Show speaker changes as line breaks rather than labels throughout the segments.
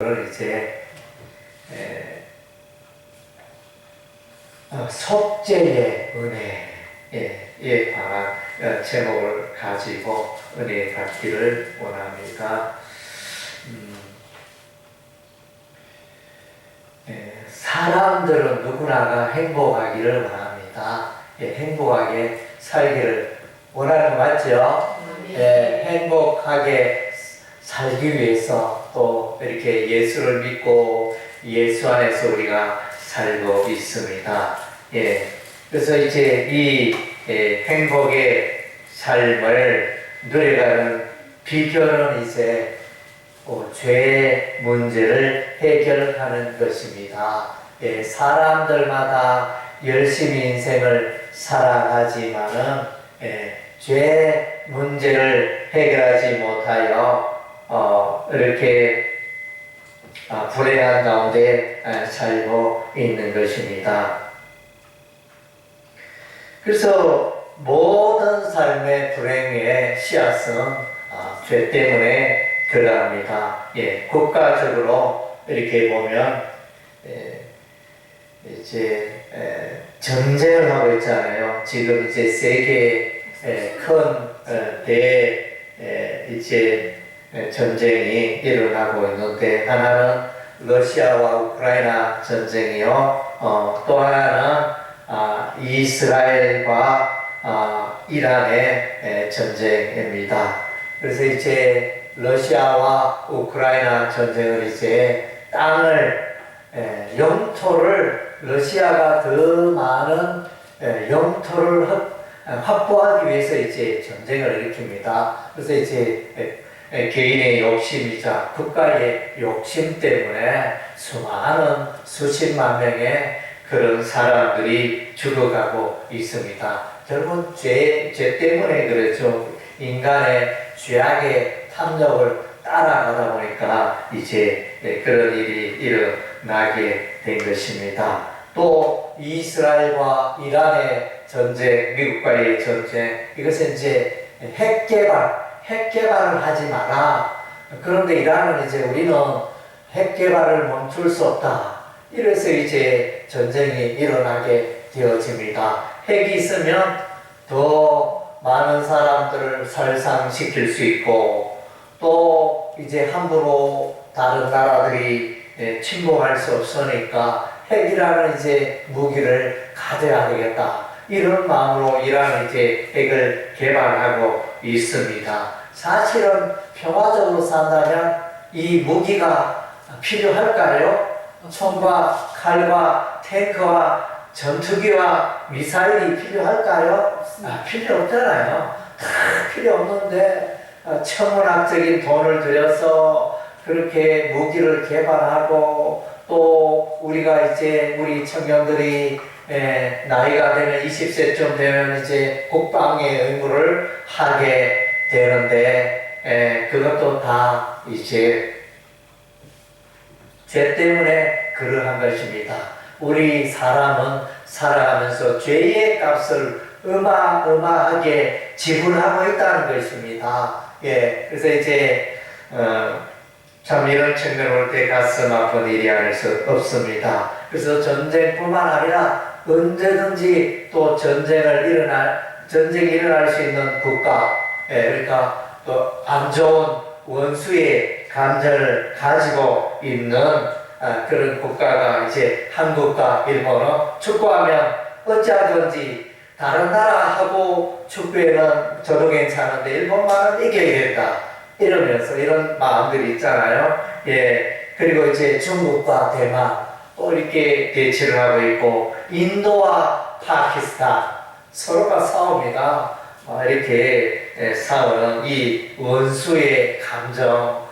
이제 속죄의 은혜에 관한 제목을 가지고 은혜 받기를 원합니다. 사람들은 누구나가 행복하기를 원합니다. 행복하게 살기를 원하는 거 맞죠? 행복하게 살기 위해서 또 이렇게 예수를 믿고 예수 안에서 우리가 살고 있습니다. 그래서 이제 이 행복의 삶을 누려가는 비결은 이제 죄의 문제를 해결하는 것입니다. 사람들마다 열심히 인생을 살아가지만은 죄의 문제를 해결하지 못하여 이렇게 불행한 가운데 살고 있는 것입니다. 그래서 모든 삶의 불행의 씨앗은 죄 때문에 그러합니다. 국가적으로 이렇게 보면 이제 전쟁을 하고 있잖아요. 지금 이제 세계 큰 이제 전쟁이 일어나고 있는데, 하나는 러시아와 우크라이나 전쟁이요. 또 하나는 이스라엘과 이란의 전쟁입니다. 그래서 이제 러시아와 우크라이나 전쟁은 이제 땅을 영토를 러시아가 더 많은 영토를 확보하기 위해서 이제 전쟁을 일으킵니다. 그래서 이제 개인의 욕심이자 국가의 욕심 때문에 수많은 수십만 명의 그런 사람들이 죽어가고 있습니다. 결국 죄 때문에 그렇죠. 인간의 죄악의 탐욕을 따라가다 보니까 이제 그런 일이 일어나게 된 것입니다. 또 이스라엘과 이란의 전쟁, 미국과의 전쟁, 이것은 이제 핵개발을 하지 마라. 그런데 이란은 이제 우리는 핵개발을 멈출 수 없다. 이래서 이제 전쟁이 일어나게 되어집니다. 핵이 있으면 더 많은 사람들을 살상시킬 수 있고, 또 이제 함부로 다른 나라들이 침공할 수 없으니까 핵이라는 이제 무기를 가져야 되겠다. 이런 마음으로 이란은 이제 핵을 개발하고 있습니다. 사실은 평화적으로 산다면 이 무기가 필요할까요? 총과 칼과 탱크와 전투기와 미사일이 필요할까요? 필요 없잖아요. 다 필요 없는데 천문학적인 돈을 들여서 그렇게 무기를 개발하고, 또 우리가 이제 우리 청년들이 나이가 되면 20세쯤 되면 이제 국방의 의무를 하게 되는데, 그것도 다 이제 죄 때문에 그러한 것입니다. 우리 사람은 살아가면서 죄의 값을 어마어마하게 지불하고 있다는 것입니다. 그래서 이제 참 이런 측면 올 때 가슴 아픈 일이 아닐 수 없습니다. 그래서 전쟁뿐만 아니라 언제든지 또 전쟁이 일어날 수 있는 국가, 그러니까 또 안 좋은 원수의 감정을 가지고 있는 그런 국가가 이제 한국과 일본은 축구하면 어찌하든지 다른 나라하고 축구에는 저도 괜찮은데 일본만은 이겨야 된다. 이러면서 이런 마음들이 있잖아요. 그리고 이제 중국과 대만 또 이렇게 대치를 하고 있고, 인도와 파키스탄 서로가 싸웁니다. 이렇게 싸우는 이 원수의 감정,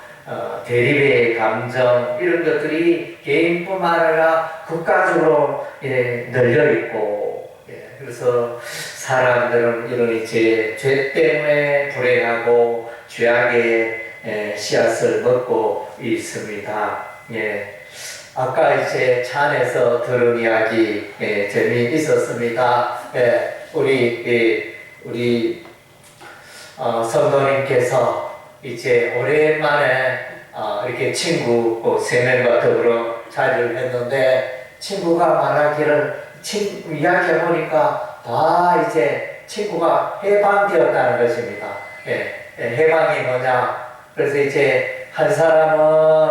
대립의 감정, 이런 것들이 개인뿐만 아니라 국가적으로 널려 있고, 그래서 사람들은 이런 이제 죄 때문에 불행하고 죄악의 씨앗을 먹고 있습니다. 아까 이제 차 안에서 들은 이야기 재미있었습니다. 우리 성도님께서 이제 오랜만에 이렇게 친구 3명과 더불어 자리를 했는데 친구가 말하기를 이야기해보니까 다 이제 친구가 해방되었다는 것입니다. 해방이 뭐냐? 그래서 이제 한 사람은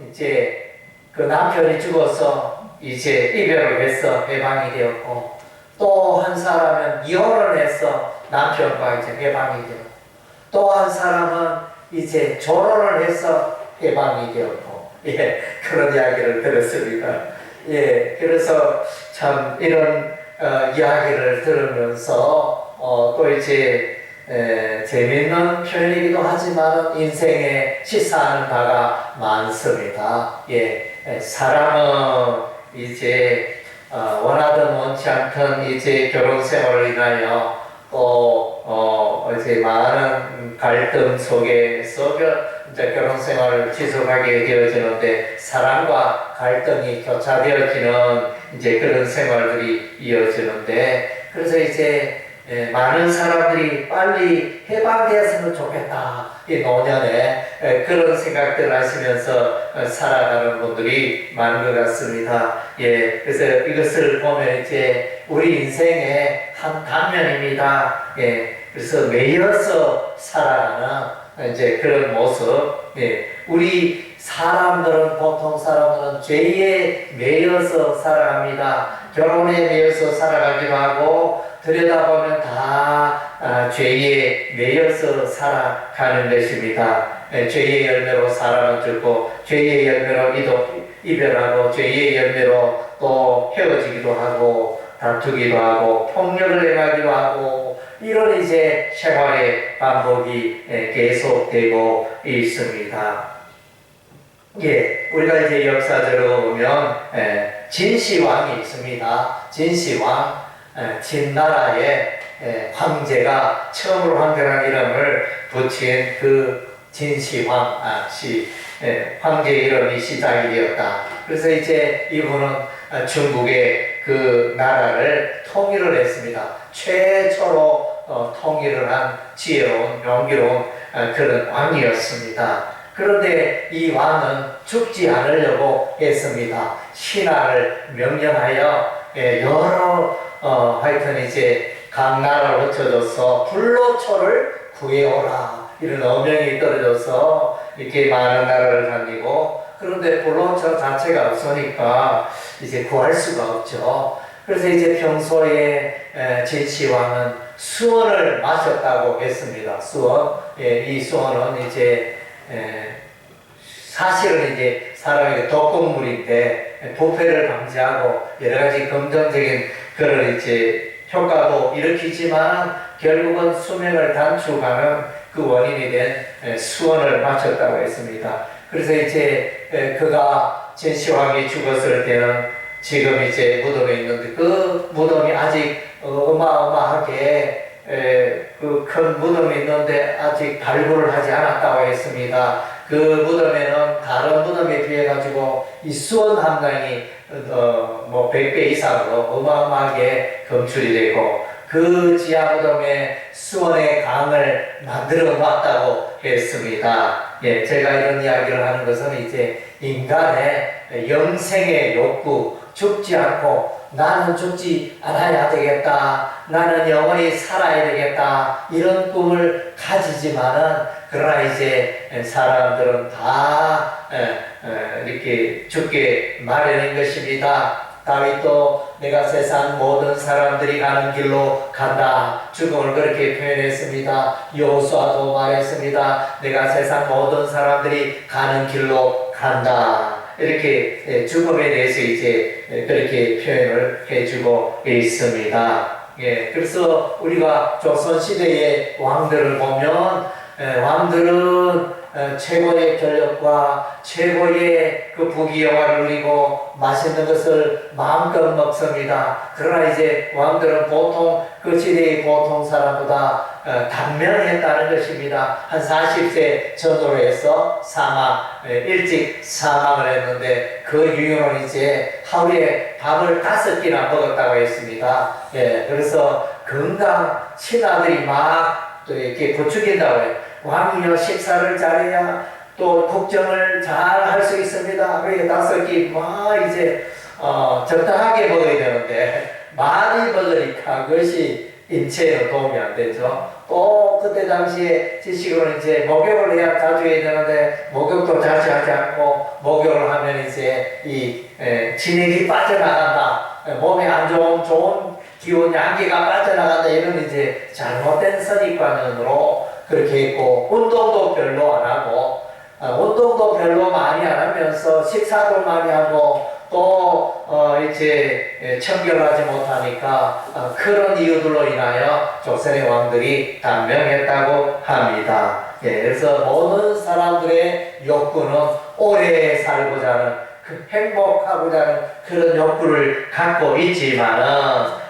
이제 그 남편이 죽어서 이제 이별을 해서 해방이 되었고, 또 한 사람은 이혼을 해서 남편과 이제 해방이 되었고, 또 한 사람은 이제 결혼을 해서 해방이 되었고, 그런 이야기를 들었습니다. 그래서 참 이런 이야기를 들으면서 또 이제 재밌는 표현이기도 하지만 인생에 시사하는 바가 많습니다. 사람은 이제 원하든 원치 않든 이제 결혼 생활을 인하여 또 이제 많은 갈등 속에서 이제 결혼 생활을 지속하게 되어지는데 사랑과 갈등이 교차되어지는 이제 그런 생활들이 이어지는데, 그래서 이제 많은 사람들이 빨리 해방되었으면 좋겠다, 이 노년에 그런 생각들을 하시면서 살아가는 분들이 많은 것 같습니다. 그래서 이것을 보면 이제 우리 인생의 한 단면입니다. 그래서 매여서 살아가는 이제 그런 모습. 우리 사람들은, 보통 사람들은 죄에 매여서 살아갑니다. 결혼에 매여서 살아가기도 하고, 들여다보면 다 죄에 매여서 살아가는 것입니다. 죄의 열매로 사람은 죽고, 죄의 열매로 이별하고, 죄의 열매로 또 헤어지기도 하고, 다투기도 하고, 폭력을 행하기도 하고, 이런 이제 생활의 반복이 계속되고 있습니다. 우리가 이제 역사적으로 보면 진시황이 있습니다. 진시황, 진나라의 황제가 처음으로 황제라는 이름을 붙인 그 진시황 황제 이름이 시작이 되었다. 그래서 이제 이분은 중국의 그 나라를 통일을 했습니다. 최초로 통일을 한 지혜로운, 용기로운 그런 왕이었습니다. 그런데 이 왕은 죽지 않으려고 했습니다. 신하를 명령하여 여러 하여튼 이제 각 나라를 거쳐줘서 불로초를 구해오라, 이런 어명이 떨어져서 이렇게 많은 나라를 다니고, 그런데 불로초 자체가 없으니까 이제 구할 수가 없죠. 그래서 이제 평소에 진시황은 수원을 마셨다고 했습니다. 수원. 이 수원은 이제 사실은 이제 사람에게 독극물인데 부패를 방지하고 여러 가지 긍정적인 그런 이제 효과도 일으키지만 결국은 수명을 단축하는 그 원인이 된 수원을 마셨다고 했습니다. 그래서 이제 그가 진시황이 죽었을 때는 지금 이제 무덤에 있는데 그 무덤이 아직 어마어마하게 그 큰 무덤이 있는데 아직 발굴을 하지 않았다고 했습니다. 그 무덤에는 다른 무덤에 비해 가지고 이 수원 함량이 뭐 100배 이상으로 어마어마하게 검출이 되고, 그 지하 무덤에 수원의 강을 만들어 놨다고 했습니다. 제가 이런 이야기를 하는 것은 이제 인간의 영생의 욕구, 죽지 않고 나는 죽지 않아야 되겠다, 나는 영원히 살아야 되겠다, 이런 꿈을 가지지만은 그러나 이제 사람들은 다 이렇게 죽게 마련인 것입니다. 다윗도 내가 세상 모든 사람들이 가는 길로 간다, 죽음을 그렇게 표현했습니다. 여호수아도 말했습니다. 내가 세상 모든 사람들이 가는 길로 간다, 이렇게 죽음에 대해서 이제 그렇게 표현을 해주고 있습니다. 그래서 우리가 조선시대의 왕들을 보면 왕들은 최고의 권력과 최고의 그 부귀영화를 누리고 맛있는 것을 마음껏 먹습니다. 그러나 이제 왕들은 보통 그 시대의 보통 사람보다 단명했다는 것입니다. 한 40세 전후로 해서 일찍 사망을 했는데 그 이유는 이제 하루에 밥을 5끼나 먹었다고 했습니다. 그래서 건강 신하들이 막 또 이렇게 부추긴다고 해요. 왕이여 식사를 잘해야 또 걱정을 잘 할 수 있습니다. 그러니까 다섯 끼 막 이제 적당하게 먹어야 되는데 많이 먹으니까 그것이 인체에 도움이 안 되죠. 또 그때 당시에 지식으로는 이제 목욕을 해야 자주 해야 되는데 목욕도 자주 하지 않고 목욕을 하면 이제 이 진액이 빠져나간다. 몸에 안 좋은 기운, 양기가 빠져나간다. 이런 이제 잘못된 선입관념으로 그렇게 했고, 운동도 별로 안 하고, 운동도 별로 많이 안 하면서 식사도 많이 하고, 또 이제 청결하지 못하니까 그런 이유들로 인하여 조선의 왕들이 단명했다고 합니다. 예, 그래서 모든 사람들의 욕구는 오래 살고자 하는, 행복하고자 하는 그런 욕구를 갖고 있지만은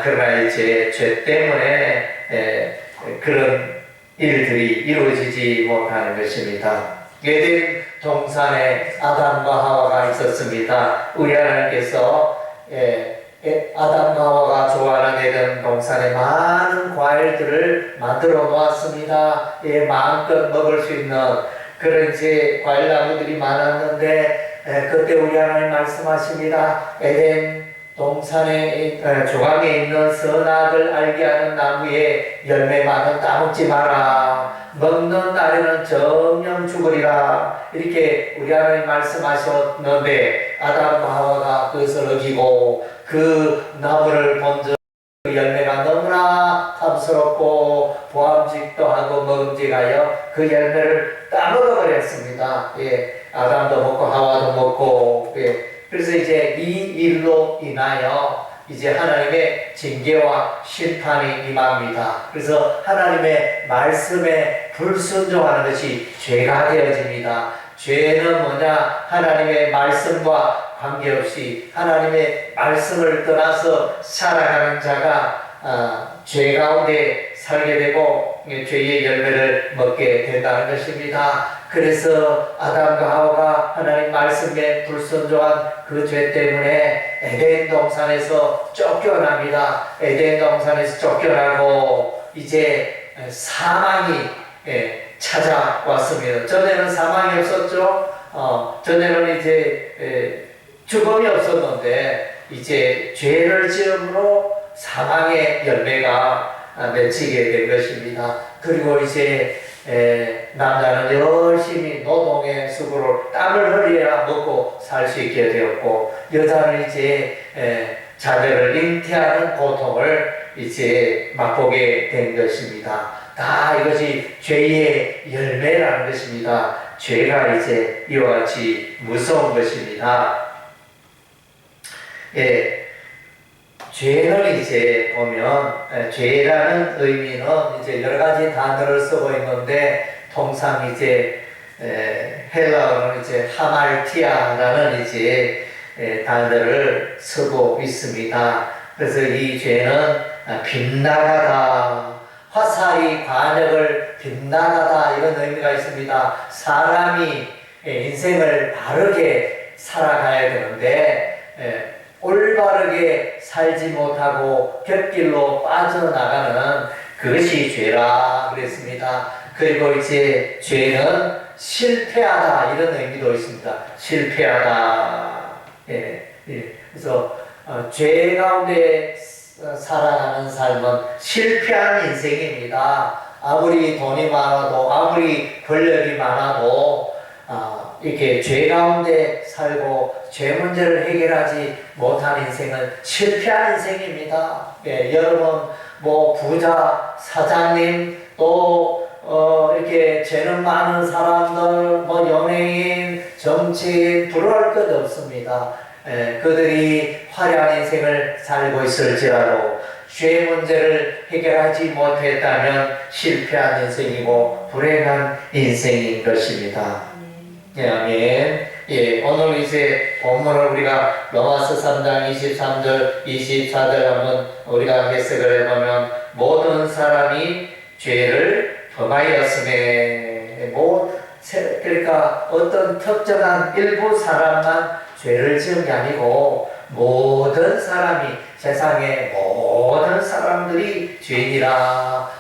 그러나 이제 죄 때문에 그런 일들이 이루어지지 못하는 것입니다. 에덴 동산에 아담과 하와가 있었습니다. 우리 하나님께서 아담과 하와가 좋아하는 에덴 동산에 많은 과일들을 만들어 놓았습니다. 마음껏 먹을 수 있는 그런 이제 과일 나무들이 많았는데 그때 우리 하나님 말씀하십니다. 에덴 동산에 조각에 있는 선악을 알게 하는 나무에 열매만은 따먹지 마라. 먹는 날에는 정령 죽으리라. 이렇게 우리 하나님 말씀하셨는데 아담과 하와가 그것을 어기고 그 나무를 본즉 그 열매가 너무나 탐스럽고 보암직도 하고 먹음직하여 그 열매를 따먹어 버렸습니다. 아담도 먹고 하와도 먹고. 그래서 이제 이 일로 인하여 이제 하나님의 징계와 심판이 임합니다. 그래서 하나님의 말씀에 불순종하는 것이 죄가 되어집니다. 죄는 뭐냐? 하나님의 말씀과 관계없이 하나님의 말씀을 떠나서 살아가는 자가 죄 가운데 살게 되고 죄의 열매를 먹게 된다는 것입니다. 그래서 아담과 하와가 하나님 말씀에 불순종한 그 죄 때문에 에덴 동산에서 쫓겨납니다. 에덴 동산에서 쫓겨나고 이제 사망이 찾아왔습니다. 전에는 사망이 없었죠. 전에는 이제 죽음이 없었는데 이제 죄를 지음으로 사망의 열매가 맺히게 된 것입니다. 그리고 이제 남자는 열심히 노동의 수고로 땀을 흘려야 먹고 살 수 있게 되었고, 여자는 이제 자녀를 잉태하는 고통을 이제 맛보게 된 것입니다. 다 이것이 죄의 열매라는 것입니다. 죄가 이제 이와 같이 무서운 것입니다. 죄는 이제 보면 죄라는 의미는 이제 여러 가지 단어를 쓰고 있는데 통상 이제 헬라어는 이제 하말티아라는 이제 단어를 쓰고 있습니다. 그래서 이 죄는 빗나가다, 화살이 관역을 빗나가다 이런 의미가 있습니다. 사람이 인생을 바르게 살아가야 되는데 올바르게 살지 못하고 곁길로 빠져나가는 그것이 죄라 그랬습니다. 그리고 이제 죄는 실패하다 이런 의미도 있습니다. 실패하다. 그래서 죄 가운데 살아가는 삶은 실패하는 인생입니다. 아무리 돈이 많아도 아무리 권력이 많아도 이렇게 죄 가운데 살고 죄 문제를 해결하지 못한 인생은 실패한 인생입니다. 여러분 뭐 부자, 사장님, 또 이렇게 죄는 많은 사람들, 뭐 연예인, 정치인 부러울 것 없습니다. 그들이 화려한 인생을 살고 있을지라도 죄 문제를 해결하지 못했다면 실패한 인생이고 불행한 인생인 것입니다. 아멘. 오늘 이제 본문을 우리가 로마서 3장 23절, 24절 한번 우리가 해석을 해보면 모든 사람이 죄를 범하였음에 그러니까 어떤 특정한 일부 사람만 죄를 지은 게 아니고 모든 사람이 세상의 모든 사람들이 죄인이라.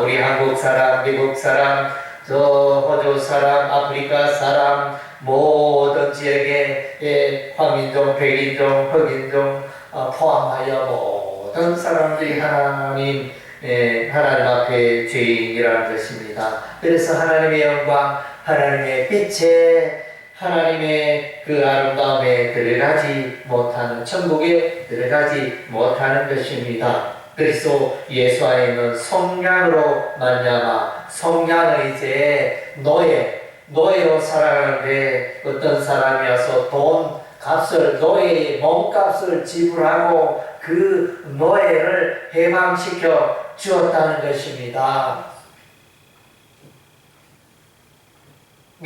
우리 한국 사람, 미국 사람, 저 호주 사람, 아프리카 사람, 모든 지역의 황인종, 백인종, 흑인종 포함하여 모든 사람들이 하나님 앞에 죄인이라는 것입니다. 그래서 하나님의 영광, 하나님의 빛에 하나님의 그 아름다움에 들어가지 못하는, 천국에 들어가지 못하는 것입니다. 그리스도 예수 안에 있는 성량으로 말미암아 성량은 이제 노예로 살아가는데 어떤 사람이 와서 돈 값을, 노예의 몸값을 지불하고 그 노예를 해방시켜 주었다는 것입니다.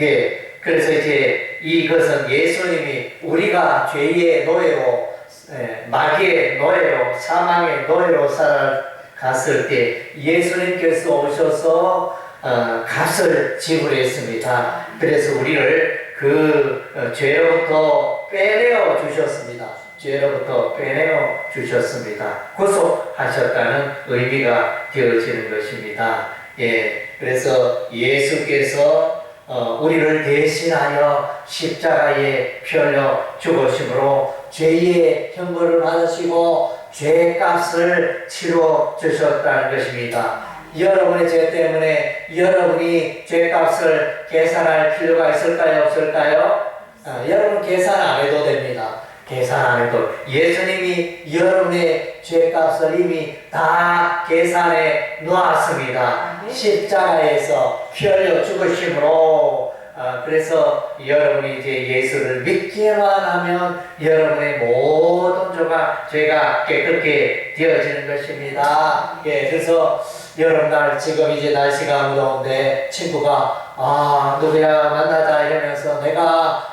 예, 그래서 이제 이것은 예수님이 우리가 죄의 노예로, 마귀의 노예로, 사망의 노예로 살아갔을 때 예수님께서 오셔서 값을 지불했습니다. 그래서 우리를 그 죄로부터 빼내어 주셨습니다. 죄로부터 빼내어 주셨습니다. 구속하셨다는 의미가 되어지는 것입니다. 예, 그래서 예수께서 우리를 대신하여 십자가에 피 흘려 죽으심으로 죄의 형벌을 받으시고 죄값을 치러 주셨다는 것입니다. 여러분의 죄 때문에 여러분이 죄값을 계산할 필요가 있을까요? 없을까요? 여러분 계산 안 해도 됩니다. 계산 안 해도 예수님이 여러분의 죄값을 이미 다 계산해 놓았습니다. 십자가에서 피 흘려 죽으심으로 그래서 여러분이 이제 예수를 믿기만 하면 여러분의 모든 죄가 깨끗게 되어지는 것입니다. 예, 그래서 여러분들 지금 이제 날씨가 무더운데 친구가 누구야 만나자 이러면서 내가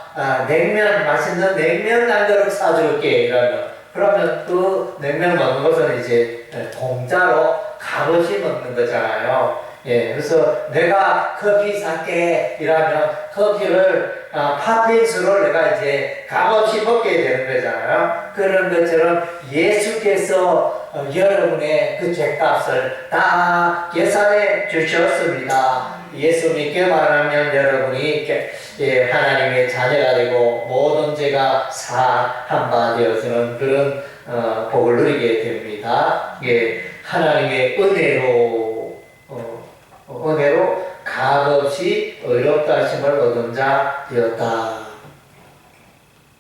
냉면, 맛있는 냉면 한 그릇 사줄게 이러면, 그러면 그 냉면 먹는 것은 이제 공짜로 값없이 먹는 거잖아요. 예, 그래서 내가 커피 살게 이러면 커피를 팥빙수를 내가 이제 값없이 먹게 되는 거잖아요. 그런 것처럼 예수께서 여러분의 그 죄값을 다 계산해 주셨습니다. 예수 믿기만 하면 여러분이 하나님의 자녀가 되고 모든 죄가 사한 바 되어서는 그런 복을 누리게 됩니다. 예, 하나님의 은혜로 값없이 의롭다 하심을 얻은 자 되었다.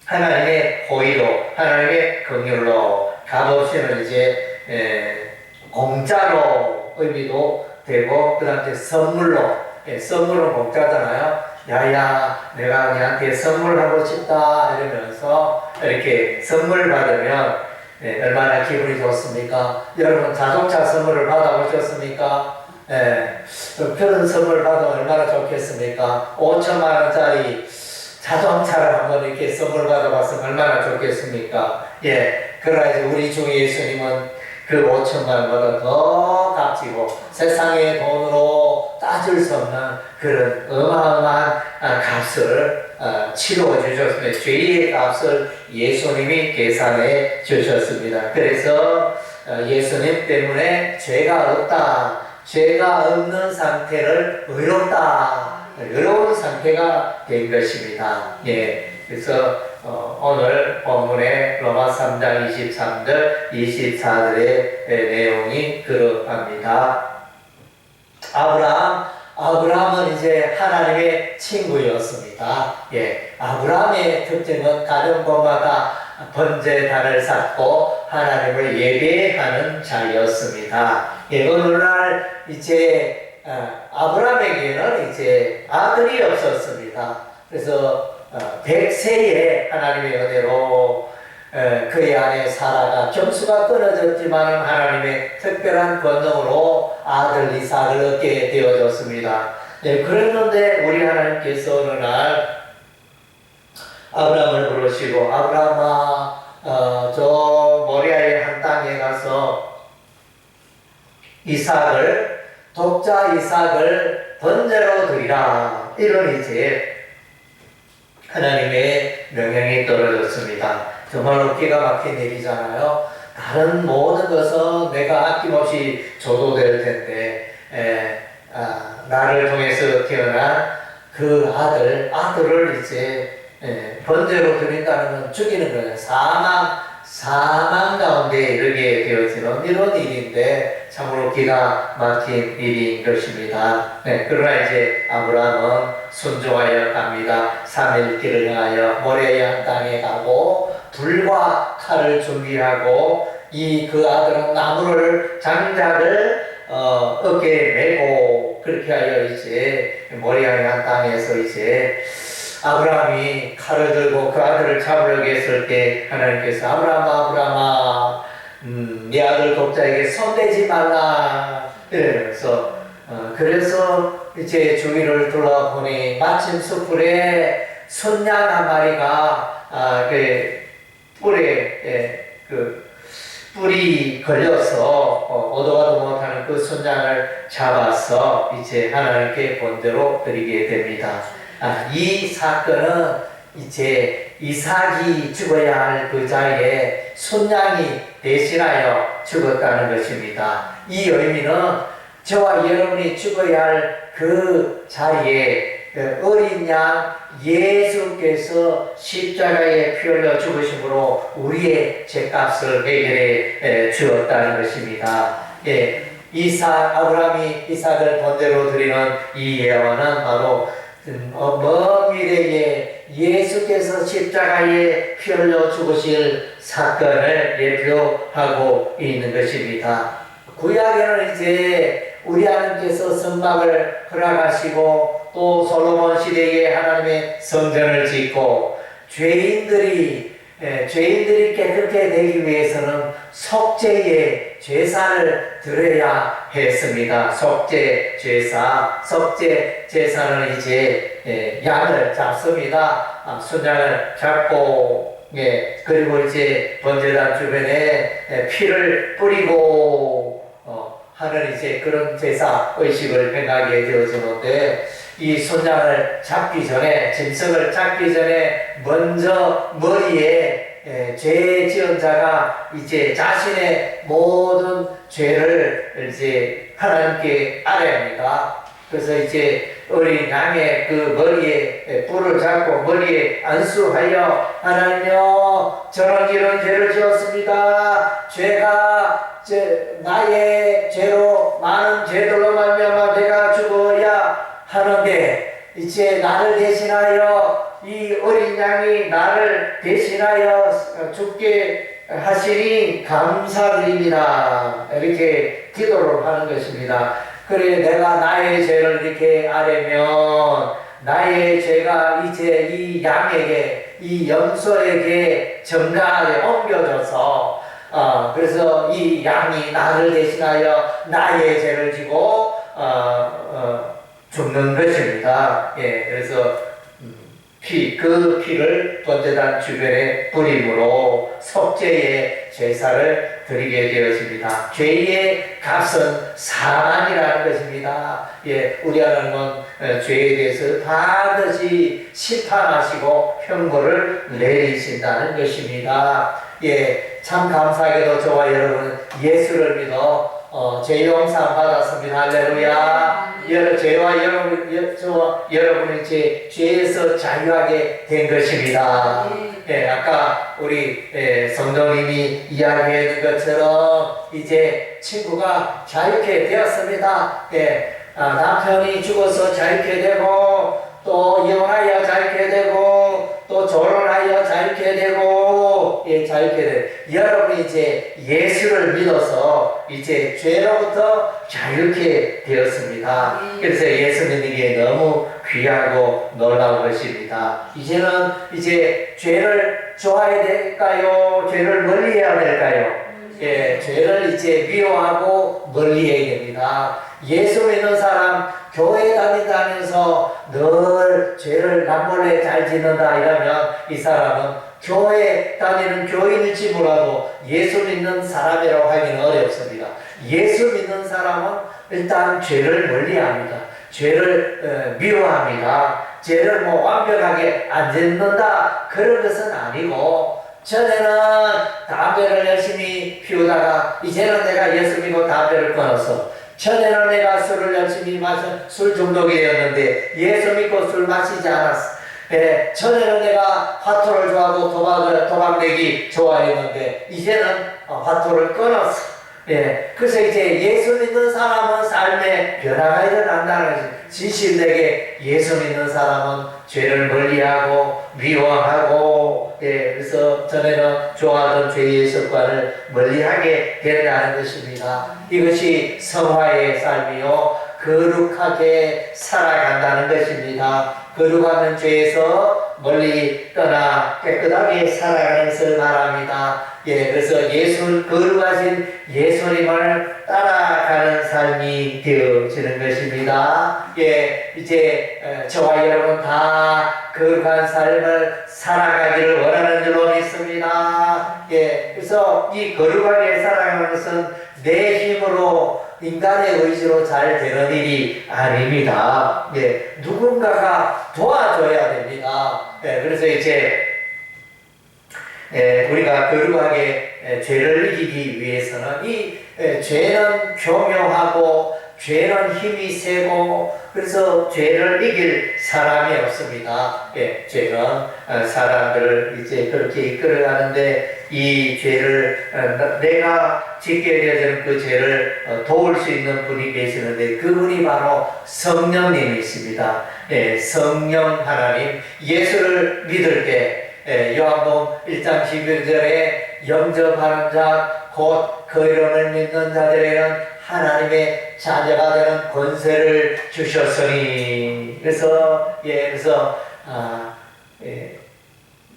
하나님의 호의로, 하나님의 긍휼로, 값없이는 이제 공짜로 의미도 되고, 그 다음에 선물로, 선물은 공짜잖아요. 야야, 내가 너한테 선물하고 싶다 이러면서 이렇게 선물 받으면 얼마나 기분이 좋습니까? 여러분 자동차 선물을 받아보셨습니까? 그런 선물 받으면 얼마나 좋겠습니까? 5천만 원짜리 자동차를 한번 이렇게 선물 받아봤으면 얼마나 좋겠습니까? 예, 그러나 이제 우리 주 예수님은 그 5천만 원보다 더 값지고 세상의 돈으로 따질 수 없는 그런 어마어마한 값을 치러 주셨습니다. 죄의 값을 예수님이 계산해 주셨습니다. 그래서 예수님 때문에 죄가 없다, 죄가 없는 상태를 의로운 상태가 된 것입니다. 예, 그래서 오늘 본문의 로마 3장 23절, 24절의 내용이 그러합니다. 아브라함은 이제 하나님의 친구였습니다. 예, 아브라함의 특징은 가는 곳마다 번제단을 쌓고 하나님을 예배하는 자였습니다. 예, 어느 날 이제 아브라함에게는 이제 아들이 없었습니다. 그래서 100세에 하나님의 은혜로 그의 아내 사라가 점수가 끊어졌지만 하나님의 특별한 권능으로 아들 이삭을 얻게 되어졌습니다. 네, 그랬는데 우리 하나님께서 어느 날 아브라함을 부르시고, 아브라함아, 저 모리아의 한 땅에 가서 독자 이삭을 번제로 드리라. 이런 이제 하나님의 명령이 떨어졌습니다. 정말로 기가 막힌 일이잖아요. 다른 모든 것은 내가 아낌없이 줘도 될 텐데 나를 통해서 태어난 그 아들을 이제 번제로 드린다는 건 죽이는 거예요. 사망 가운데 이르게 되어지는 이런 일인데 참으로 기가 막힌 일인 것입니다. 그러나 이제 아브라함은 순종하여 갑니다. 3일 길을 향하여 모레아 땅에 가고 불과 칼을 준비하고 그 아들은 나무를 장작을 어깨에 메고 그렇게 하여 이제 모리아의 땅에서 이제 아브라함이 칼을 들고 그 아들을 잡으려고 했을 때 하나님께서 아브라함아 네 아들 독자에게 손대지 말라 이러면서 그래서 이제 주위를 둘러보니 마침 숯불에 순양 한 마리가 뿔이 걸려서 오도 가도 못하는 그 순양을 잡아서 이제 하나님께 본대로 드리게 됩니다. 이 사건은 이제 이삭이 죽어야 할 그 자리에 순양이 대신하여 죽었다는 것입니다. 이 의미는 저와 여러분이 죽어야 할 그 자리에 어린 양 예수께서 십자가에 피 흘려 죽으심으로 우리의 죄값을 해결해 주었다는 것입니다. 아브라함이 이삭을 번제로 드리는 이 예언은 바로 먼 미래에 예수께서 십자가에 피 흘려 죽으실 사건을 예표하고 있는 것입니다. 구약에는 이제 우리 하나님께서 선막을 허락하시고 또 솔로몬 시대에 하나님의 성전을 짓고 죄인들이 깨끗게 되기 위해서는 속죄의 제사를 드려야 했습니다. 속죄 제사는 이제 양을 잡습니다. 순양을 잡고 그리고 이제 번제단 주변에 피를 뿌리고 하는 이제 그런 제사 의식을 행하게 되어지는데 이 순양을 잡기 전에 짐승을 잡기 전에 먼저 머리에 죄 지은 자가 이제 자신의 모든 죄를 이제 하나님께 아뢰합니다. 그래서 이제 어린 양의 그 머리에 뿔을 잡고 머리에 안수하여 하나님여 저는 이런 죄를 지었습니다. 죄가 나의 죄로 많은 죄들로 말미암아 내가 죽어야 하는데 이제 나를 대신하여 이 어린 양이 나를 대신하여 죽게 하시니 감사드립니다. 이렇게 기도를 하는 것입니다. 그래 내가 나의 죄를 이렇게 아뢰면 나의 죄가 이제 이 양에게 이 염소에게 정당하게 옮겨져서 그래서 이 양이 나를 대신하여 나의 죄를 지고 죽는 것입니다. 그래서 그 피를 번제단 주변에 뿌림으로 속죄의 제사를 드리게 되었습니다. 죄의 값은 사망이라는 것입니다. 우리 하나님은 죄에 대해서 반드시 심판하시고 형벌을 내리신다는 것입니다. 참 감사하게도 저와 여러분은 예수를 믿어 죄 용서 받았습니다. 할렐루야. 저와 여러분은 이제 죄에서 자유하게 된 것입니다. 아까 우리 성도님이 이야기했는 것처럼 이제 친구가 자유케 되었습니다. 남편이 죽어서 자유케 되고 또 이혼하여 자유케 되고 또 결혼하여 자유케 되고 자유케 돼. 여러분이 이제 예수를 믿어서 이제 죄로부터 자유케 되었습니다. 그래서 예수 믿는 게 너무 귀하고 놀라운 것입니다. 이제는 이제 죄를 좋아해야 될까요? 죄를 멀리해야 될까요? 죄를 이제 미워하고 멀리해야 됩니다. 예수 믿는 사람 교회 다니면서 늘 죄를 남몰래 잘 짓는다 이러면 이 사람은 교회 다니는 교인일지 몰라도 예수 믿는 사람이라고 하기는 어렵습니다. 예수 믿는 사람은 일단 죄를 멀리합니다. 죄를 미워합니다. 죄를 완벽하게 안 짓는다 그런 것은 아니고 전에는 담배를 열심히 피우다가 이제는 내가 예수 믿고 담배를 끊어서 전에는 내가 술을 열심히 마셔 술 중독이 되었는데 예수 믿고 술 마시지 않았어. 예, 전에는 내가 화투를 좋아하고 도박 내기 좋아했는데 이제는 화투를 끊었어. 예, 그래서 이제 예수 믿는 사람은 삶에 변화가 일어난다는 거지. 진실되게 예수 믿는 사람은 죄를 멀리하고 미워하고, 예, 그래서 전에는 좋아하던 죄의 습관을 멀리하게 된다는 것입니다. 이것이 성화의 삶이요, 거룩하게 살아간다는 것입니다. 거룩하면 죄에서 멀리 떠나 깨끗하게 살아가는 것을 말합니다. 예, 그래서 거룩하신 예수님을 따라가는 삶이 되어지는 것입니다. 예, 이제 저와 여러분 다 거룩한 삶을 살아가기를 원하는 줄로 믿습니다. 예, 그래서 이 거룩하게 살아가는 것은 내 힘으로 인간의 의지로 잘 되는 일이 아닙니다. 예, 누군가가 도와줘야 됩니다. 예, 그래서 이제 우리가 거룩하게 죄를 이기기 위해서는 이 죄는 교묘하고 죄는 힘이 세고 그래서 죄를 이길 사람이 없습니다. 예, 죄는 사람들을 이제 그렇게 이끌어가는데 이 죄를 내가 짓게 되어지는 그 죄를 도울 수 있는 분이 계시는데 그분이 바로 성령님이십니다. 예, 성령 하나님 예수를 믿을 때 요한복음 1장 11절에 영접하는 자 곧 그 이름을 믿는 자들에게는 하나님의 자녀가 되는 권세를 주셨으니 그래서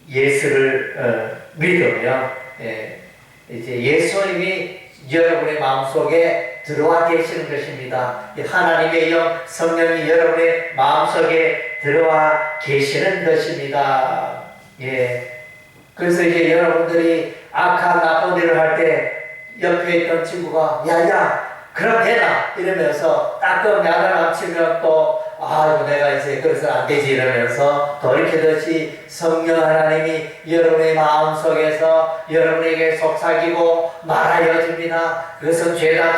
예수를 믿으면 이제 예수님이 여러분의 마음속에 들어와 계시는 것입니다. 하나님의 영 성령이 여러분의 마음속에 들어와 계시는 것입니다. 예. 그래서 이제 여러분들이 악한 나쁜 일을 할 때 옆에 있던 친구가 야야 그럼 되나 이러면서 따끔 약을 남치면 또 아이고 내가 이제 그래서 안 되지 이러면서 돌이키듯이 성령 하나님이 여러분의 마음속에서 여러분에게 속삭이고 말하여 줍니다. 그것은 죄다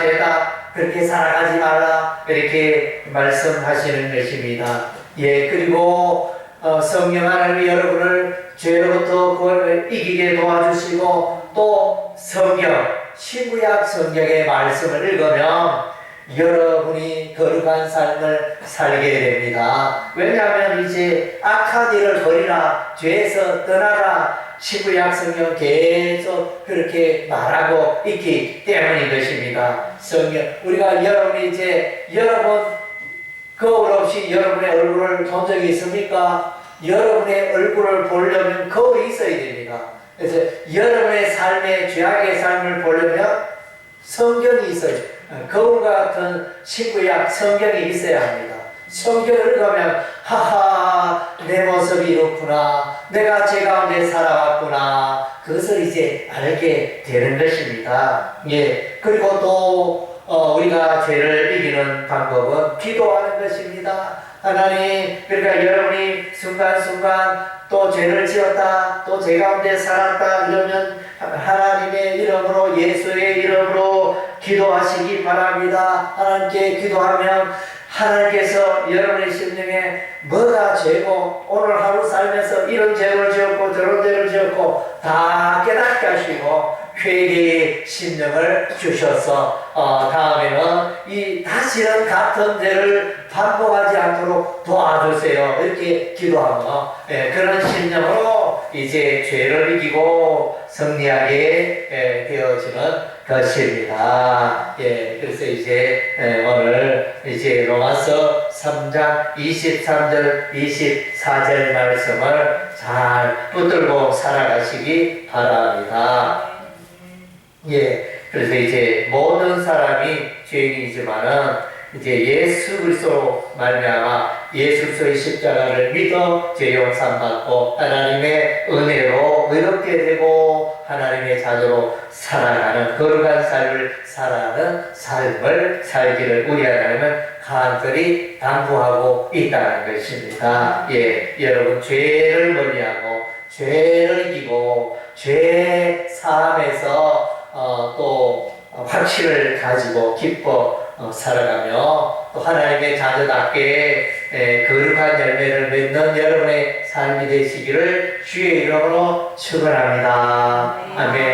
그렇게 살아가지 말라 이렇게 말씀하시는 것입니다. 예, 그리고 성령 하나님이 여러분을 죄로부터 그걸 이기게 도와주시고 또 성경 신구약 성경의 말씀을 읽으면 여러분이 거룩한 삶을 살게 됩니다. 왜냐하면 이제 악한 일을 버리라 죄에서 떠나라 신구약 성경 계속 그렇게 말하고 있기 때문인 것입니다. 성경 우리가 여러분이 이제 여러분 거울 없이 여러분의 얼굴을 본 적이 있습니까? 여러분의 얼굴을 보려면 거울이 있어야 됩니다. 그래서 여러분의 삶의 죄악의 삶을 보려면 성경이 있어요. 거울 같은 신구약 성경이 있어야 합니다. 성경을 읽으면 하하 내 모습이 이렇구나 내가 죄 가운데 살아왔구나 그것을 이제 알게 되는 것입니다. 예, 그리고 또 우리가 죄를 이기는 방법은 기도하는 것입니다. 하나님, 그러니까 여러분이 순간순간 또 죄를 지었다, 또 죄 가운데 살았다 이러면 하나님의 이름으로 예수의 이름으로 기도하시기 바랍니다. 하나님께 기도하면 하나님께서 여러분의 심령에 뭐가 죄고 오늘 하루 살면서 이런 죄를 지었고 저런 죄를 지었고 다 깨닫게 하시고 회개의 심령을 주셔서 다음에는 이 다시는 같은 죄를 반복하지 않도록 도와주세요. 이렇게 기도하면 그런 심령으로 이제 죄를 이기고 승리하게 되어지는 것입니다. 예, 그래서 이제 오늘 이제 로마서 3장 23절 24절 말씀을 잘 붙들고 살아가시기 바랍니다. 예, 그래서 이제 모든 사람이 죄인이지만은 이제 예수 그리스도 말미암아 예수 그리스도의 십자가를 믿어 죄 용서 받고 하나님의 은혜로 의롭게 되고 하나님의 자녀로 살아가는 거룩한 삶을 살아가는 삶을 살기를 우리 하나님은 간절히 당부하고 있다는 것입니다. 예, 여러분 죄를 멀리하고 죄를 이기고 죄 사함에서 또 확신을 가지고 기뻐 살아가며 또 하나님의 자녀답게 거룩한 열매를 맺는 여러분의 삶이 되시기를 주의 이름으로 축원합니다. 아멘.